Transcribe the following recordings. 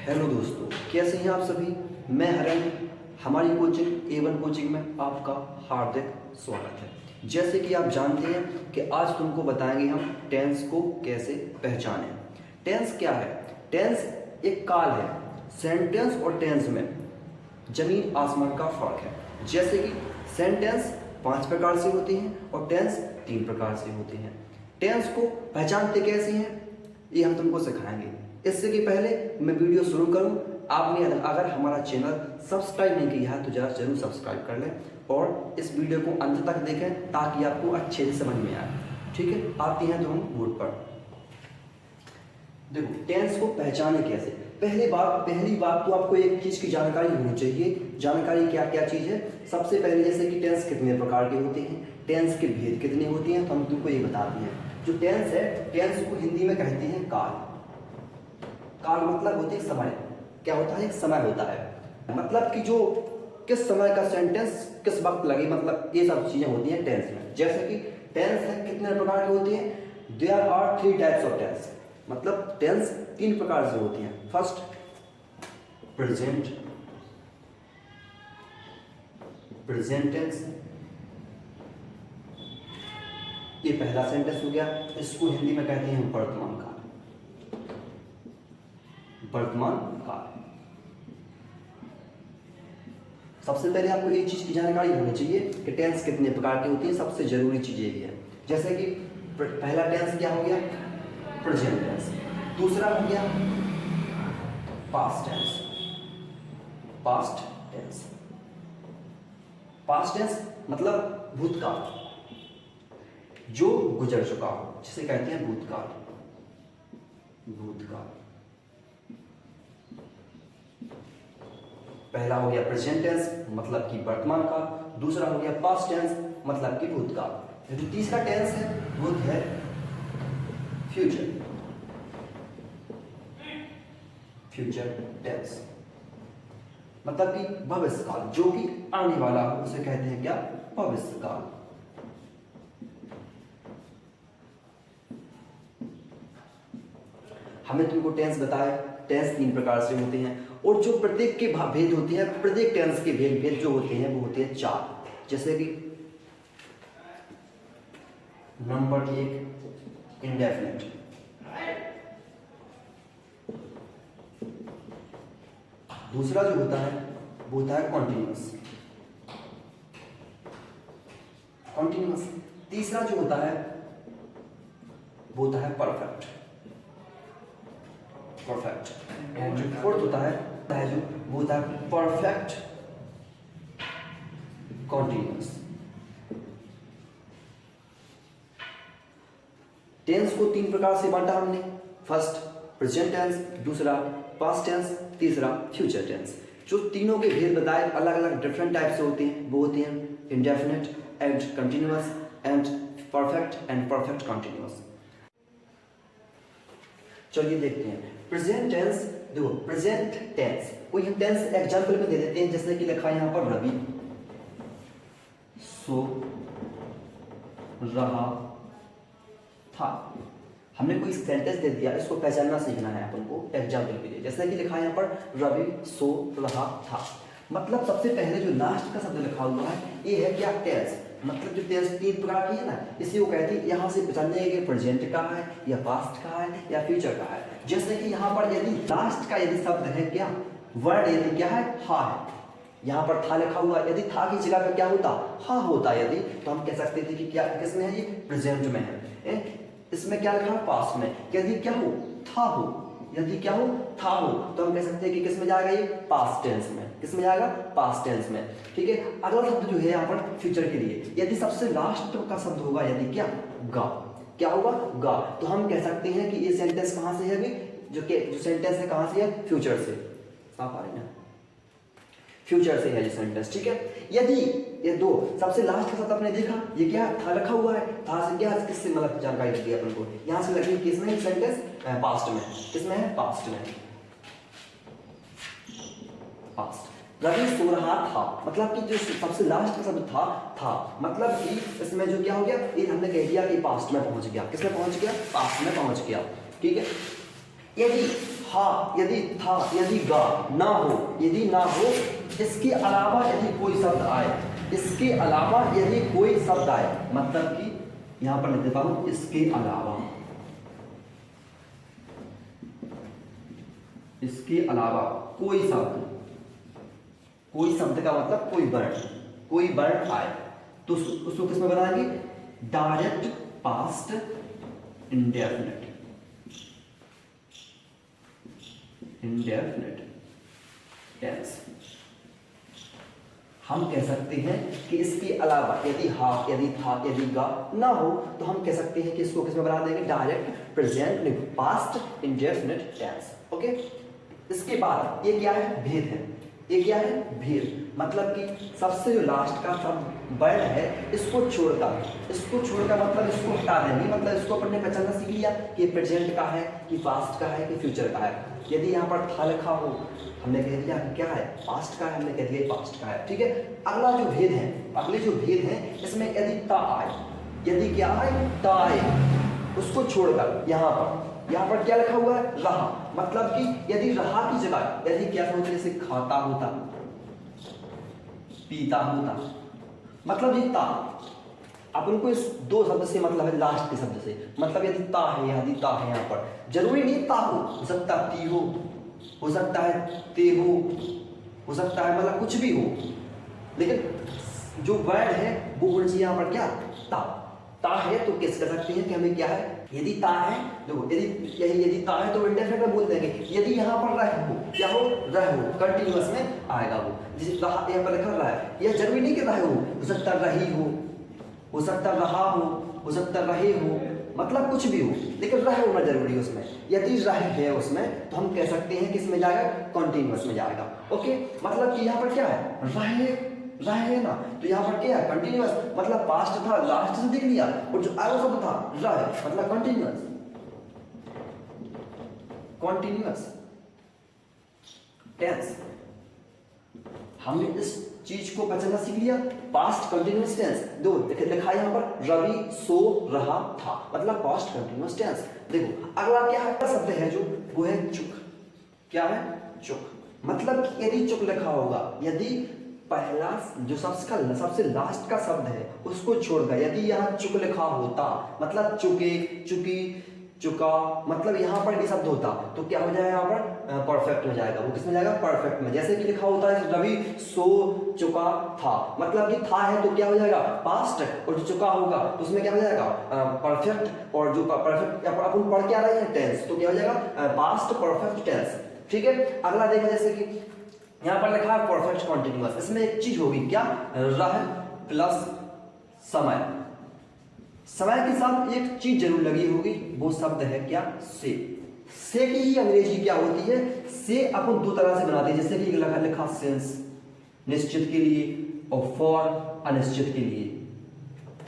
Hello दोस्तों, कैसे हैं आप सभी। मैं हरन, हमारी कोचिंग A1 कोचिंग में आपका हार्दिक स्वागत है। जैसे कि आप जानते हैं कि आज तुमको बताएंगे हम टेंस को कैसे पहचानें। टेंस क्या है? टेंस एक काल है। सेंटेंस और टेंस में जमीन आसमान का फर्क है। जैसे कि सेंटेंस 5 प्रकार से होती हैं और टेंस 3 प्रकार से होते हैं। टेंस को पहचानते कैसे हैं ये हम तुमको सिखाएंगे। इससे कि पहले मैं वीडियो शुरू करूं, आपने अगर हमारा चैनल सब्सक्राइब नहीं किया है तो जरूर सब्सक्राइब कर लें और इस वीडियो को अंत तक देखें ताकि आपको अच्छे से समझ में आए। ठीक है, आते हैं तो हम बोर्ड पर। देखो, टेंस को पहचाने कैसे। पहली बात तो आपको एक चीज की जानकारी होनी चाहिए। जानकारी क्या क्या चीज है? सबसे पहले जैसे कि टेंस कितने प्रकार के होते हैं, टेंस के भेद कितने होते हैं, तो हम तुमको ये बताते हैं। जो टेंस है, टेंस को हिंदी में कहते हैं काल। काल मतलब होती है समय। क्या होता है? एक समय होता है। मतलब कि जो किस समय का सेंटेंस किस वक्त लगे, मतलब ये सब चीजें होती हैं टेंस में। जैसे कि टेंस है कितने प्रकार के होते हैं? There are 3 types of tense. मतलब टेंस 3 प्रकार से होती हैं। फर्स्ट प्रेजेंट टेंस, ये पहला सेंटेंस हो गया। इसको हिंदी में कहते हैं वर्तमान काल। वर्तमान काल। सबसे पहले आपको एक चीज की जानकारी होनी चाहिए कि टेंस कितने प्रकार की होती है। सबसे जरूरी चीज ये है। जैसे कि पहला टेंस क्या हो गया? Present tense. दूसरा हो गया पास्ट टेंस। पास्ट टेंस मतलब भूतकाल, जो गुजर चुका हो, जिसे कहते हैं भूतकाल। पहला हो गया प्रेजेंट टेंस मतलब कि वर्तमान काल। दूसरा हो गया पास्ट टेंस मतलब कि भूतकाल। जो तीसरा टेंस है वो है फ्यूचर टेंस मतलब कि भविष्य काल, जो कि आने वाला हो उसे कहते हैं क्या? भविष्य काल। हमने तुमको टेंस बताया, टेंस 3 प्रकार से होते हैं और जो प्रत्येक के भेद होते हैं, प्रत्येक टेंस के भेद जो होते हैं वो होते हैं 4। जैसे कि नंबर 1 इंडेफिनिट, दूसरा जो होता है वो होता है कॉन्टिन्यूअस। तीसरा जो होता है वो होता है परफेक्ट। एंड जो फोर्थ होता है जो वो होता है परफेक्ट कॉन्टिन्यूअस। टेंस को 3 प्रकार से बांटा हमने। फर्स्ट प्रेजेंट टेंस, दूसरा पास्ट टेंस, तीसरा फ्यूचर टेंस। जो तीनों के भेद बताए अलग अलग डिफरेंट टाइप से होते हैं, वो होते हैं indefinite and continuous and perfect and perfect continuous. चलिए देखते हैं प्रेजेंट टेंस। देखो, प्रेजेंट टेंस कोई हम टेंस एग्जांपल में दे देते हैं। जैसे कि लिखा है यहां पर रवि सो रहा था। हमने कोई सेंटेंस दे दिया, इसको पहचानना सीखना है अपन को एग्जांपल के लिए। जैसे कि लिखा है यहां पर रवि सो रहा था। मतलब सबसे पहले जो लास्ट का शब्द लिखा हुआ है ये है क्या? टेंस। मतलब जो टेंस 3 प्रकार की है ना, इसी को कहते हैं। यहाँ से पहचानने कि प्रेजेंट का है या पास्ट का है या फ्यूचर का है। जैसे कि यहाँ पर यदि लास्ट का यदि शब्द है क्या, वर्ड यदि क्या है? हा है। यहाँ पर था लिखा हुआ, यदि था की जगह पे क्या होता? हा होता। यदि तो हम कह सकते थे कि क्या किसमें है? ये प्रेजेंट में है। इसमें क्या लिखा है? पास्ट में। यदि क्या हो? था हो। यदि क्या हो? था हो, तो हम कह सकते हैं कि किसमें जाएगा? ये पास्ट टेंस में। किसमें जाएगा? पास्ट टेंस में। ठीक है। अगला शब्द जो है यहाँ पर फ्यूचर के लिए, यदि सबसे लास्ट का शब्द होगा यदि क्या? गा। क्या होगा? गा। तो हम कह सकते हैं कि ये सेंटेंस कहां से है? अभी जो सेंटेंस है कहां से है? फ्यूचर से। साफ आ रही ना? फ्यूचर से है ये सेंटेंस। ठीक है। यदि ये दो सबसे लास्ट का शब्द आपने देखा, ये क्या था लिखा हुआ है? था से क्या किससे मतलब जानकारी दी अपन को? यहां से लगी किसमें? सेंटेंस पास्ट में। किसमें है? पास्ट में। पास्ट। रवि सो रहा था मतलब कि जो सबसे लास्ट का शब्द था मतलब कि इसमें जो क्या हो गया? ये हमने कह दिया कि पास्ट में पहुंच गया। किसमें पहुंच गया? पास्ट में पहुंच गया। ठीक है। यदि था, यदि था, यदि गा ना हो, यदि ना हो, इसके अलावा यदि कोई शब्द आए, इसके अलावा यदि कोई शब्द आए, मतलब कि यहां पर लिख देता हूं इसके अलावा, इसके अलावा कोई शब्द, कोई शब्द का मतलब कोई वर्ण आए तो उसको किस में बनाएंगे? Direct past indefinite, indefinite tense. हम कह सकते हैं कि इसके अलावा यदि हा, यदि था, यदि गा ना हो तो हम कह सकते हैं कि इसको किस में बना देंगे? Direct present past indefinite tense. Okay, इसके बाद ये क्या है? भेद है। ये क्या है? भेद। मतलब कि सबसे जो लास्ट का शब्द वर्ण है, इसको छोड़कर मतलब इसको हटा देंगे, मतलब इसको अपन ने पहचानना सीख लिया कि प्रेजेंट का है, कि पास्ट का है, कि फ्यूचर का है। यदि यहाँ पर था लिखा हो, हमने कह दिया क्या है? पास्ट का है, हमने कह दिया पास्ट का है। ठीक है, अगला जो भेद है, अगले जो भेद है, इसमें यदि ता आए, यदि क्या आए? ता आए, उसको छोड़कर यहाँ पर क्या लिखा हुआ है? रहा। मतलब कि यदि रहा की जगह यदि क्या होता, जैसे खाता होता, पीता होता, मतलब ये ता, अपन को इस दो शब्द से मतलब है, लास्ट के शब्द से मतलब यदि ता है, यदि ता है, यहाँ पर जरूरी नहीं ता हो सकता है ती हो सकता है ते हो सकता है, मतलब कुछ भी हो, लेकिन जो वर्ण है वो होना चाहिए यहाँ पर क्या? ता है तो किस कर सकते हैं कि हमें क्या है? यदि ता है, देखो यदि ता है तो इंडेफिनिट में बोल देंगे। यदि यहाँ पर रह हो, क्या हो? रह हो, कंटिन्यूअस में आएगा वो। जैसे यहाँ पर लिखा रहा है, यह जरूरी नहीं कि रह हो सकता रही हो सकता रहा हो सकता रहे हो, मतलब कुछ भी हो, लेकिन रह होना जरूरी है उसमें। यदि रह है उसमें तो हम कह सकते हैं किस में जाएगा? कॉन्टिन्यूअस में जाएगा। ओके, मतलब कि यहाँ पर क्या है? रह है ना, तो यहाँ पर क्या है? कंटिन्यूअस, मतलब पास्ट था, लास्ट से देख लिया, और जो अगला शब्द था रह, मतलब कंटिन्यूअस टेंस। हमने इस चीज को पहचानना सीख लिया। पास्ट कंटिन्यूअस टेंस, दो लिखा है यहाँ पर, रवि सो रहा था, मतलब पास्ट कंटिन्यूअस टेंस। देखो अगला क्या है? शब्द है जो, वो है चुक। क्या है? चुक। मतलब कि यदि चुक लिखा होगा, यदि पहला जो सबसे लास्ट का शब्द है उसको छोड़कर यदि यहाँ चुक लिखा होता, मतलब चुके, चुकी, चुका, मतलब यहाँ पर ये शब्द होता तो क्या हो जाएगा? यहाँ पर परफेक्ट हो जाएगा। वो किसमें जाएगा? परफेक्ट में। जैसे कि लिखा होता है रवि सो चुका था, मतलब कि था है तो क्या हो जाएगा? पास्ट, और जो चुका होगा तो उसमें क्या हो जाएगा? परफेक्ट। और जो परफेक्ट अपन पढ़ के आ रहे हैं टेंस, तो क्या हो जाएगा? Past perfect tense. ठीक है, अगला देखा, जैसे कि यहाँ पर लिखा है परफेक्ट कॉन्टिन्यूअस। इसमें एक चीज होगी क्या? रह प्लस समय, समय के साथ एक चीज जरूर लगी होगी, वो शब्द है क्या? से की ही अंग्रेजी क्या होती है? से अपन दो तरह से बनाते हैं, जैसे कि लिखा सिंस निश्चित के लिए, और फॉर अनिश्चित के लिए।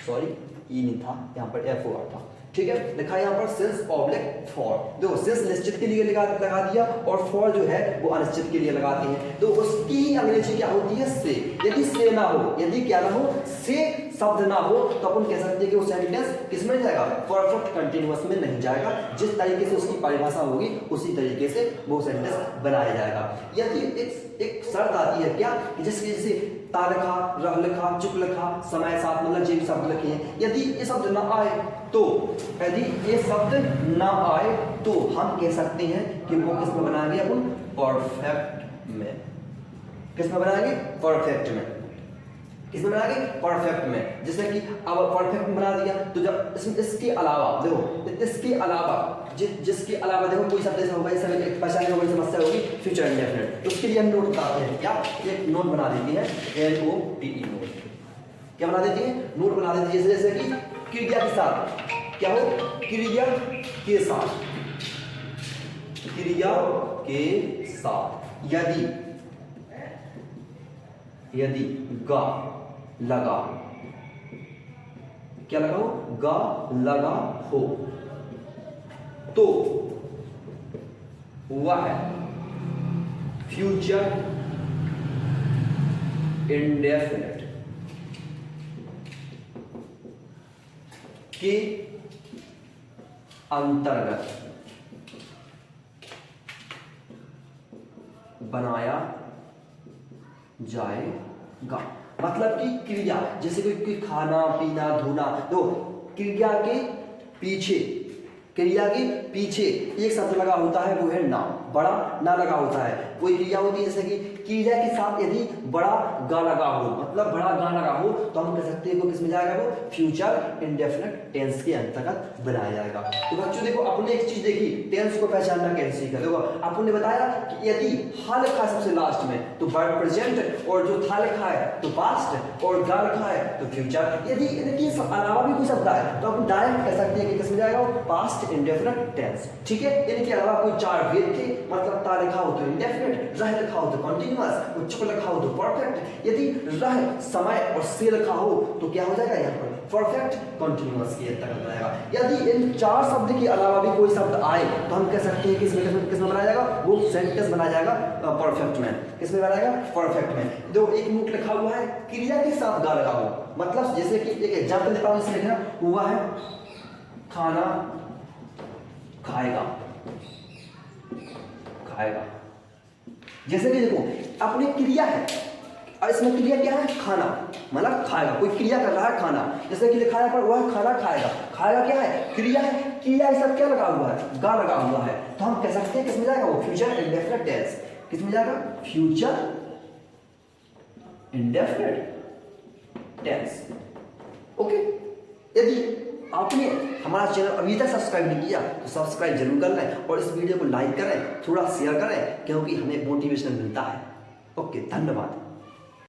सॉरी, ई नहीं था, यहाँ पर एफ ओ था। ठीक है, लिखा है यहाँ पर सिंस ऑब्लिक फॉर। देखो सिंस निश्चित के लिए लगा दिया, और फॉर जो है वो अनिश्चित के लिए लगाते हैं, तो उसकी ही अंग्रेजी क्या होती है? से। यदि से ना हो, यदि क्या ना हो? से शब्द ना हो, तो अपन कह सकते हैं कि वो सेंटेंस किसमें जाएगा? परफेक्ट कंटिन्यूअस में नहीं जाएगा। जिस तरीके से उसकी परिभाषा होगी उसी तरीके से वो सेंटेंस बनाया जाएगा। यदि एक शर्त आती है क्या? जैसे ता लिखा, रह लिखा, चुक लिखा, समय साथ, मतलब जो शब्द लिखे हैं, यदि ये शब्द ना आए तो, यदि ये शब्द ना आए तो हम कह सकते हैं कि वो किस में बनाएंगे? अपन परफेक्ट में। किस में बनाएंगे? परफेक्ट में। किस में बनाएंगे? परफेक्ट में। जैसे कि अब परफेक्ट में बना दिया, तो जब इसके अलावा देखो, इसके अलावा जिसके अलावा देखो कोई शब्द ऐसा होगा, जैसे पहचानने में बड़ी समस्या होगी, फ्यूचर इंडेफिनिट, तो उसके लिए हम नोट बनाते हैं क्या? एक नोट बना देती है, NOTE नोट। क्या बना देती है? नोट बना देती है। जैसे कि क्रिया के साथ क्या हो? क्रिया के साथ, क्रिया के साथ यदि गा लगा, क्या लगा हो? गा लगा हो, तो वह फ्यूचर इंडेफिनिट के अंतर्गत बनाया जाएगा। मतलब कि क्रिया, जैसे कोई खाना पीना धोना, तो क्रिया के पीछे, क्रिया के पीछे एक शब्द लगा होता है, वो है ना, बड़ा ना लगा होता है। कोई क्रिया होती है जैसे कि क्रिया के साथ यदि बड़ा गा लगा हो, मतलब बड़ा गा लगा हो, तो हम कह सकते हैं वो किस में जाएगा, वो फ्यूचर इंडेफिनिट टेंस के अंतर्गत बनाया जाएगा। तो बच्चों देखो, अपने एक चीज देखी, टेंस को पहचानना कैसे सीखा। देखो आपने बताया कि यदि हा लिखा है सबसे लास्ट में तो वर्ब प्रेजेंट, और जो था लिखा है तो पास्ट, और गा लिखा है तो फ्यूचर। यदि इनके अलावा भी कोई शब्द है तो हम डायरेक्ट कह सकते हैं कि किस में जाएगा, वो पास्ट इंडेफिनिट टेंस। ठीक है, इनके अलावा कोई चार वेद थे, मतलब ता लिखा हो तो इंडेफिनिट, रह लिखा हो तो कॉन्टिन्यूअस, और चुप लिखा हो तो परफेक्ट। यदि रह समय और से लिखा हो तो क्या हो जाएगा, यहाँ पर परफेक्ट कॉन्टिन्यूअस के अंतर्गत बनाएगा। यदि इन चार शब्द के अलावा भी कोई शब्द आए तो हम कह सकते हैं कि किसमें बनाया जाएगा, वो सेंटेंस बनाया जाएगा परफेक्ट में। किसमें बनाएगा, परफेक्ट में। जो एक नोट लिखा हुआ है क्रिया के साथ गा लगा हो, मतलब जैसे कि एक एग्जाम्पल देता हूं, इसमें लिखना हुआ है खाना खाएगा, खाएगा। जैसे कि देखो अपनी क्रिया है, और इसमें क्रिया क्या है, खाना, मतलब खाएगा, कोई क्रिया कर रहा है खाना, जैसे कि लिखा है पर वह खाना खाएगा। खाएगा क्या है, क्रिया है, क्रिया सब क्या लगा हुआ है, गा लगा हुआ है, तो हम कह सकते हैं किसमें जाएगा, वो फ्यूचर इंडेफिनिट टेंस। किसमें जाएगा, फ्यूचर इंडेफिनिट टेंस। ओके, यदि आपने हमारा चैनल अभी तक सब्सक्राइब नहीं किया तो सब्सक्राइब जरूर कर लें, और इस वीडियो को लाइक करें, थोड़ा शेयर करें, क्योंकि हमें मोटिवेशन मिलता है। ओके, धन्यवाद।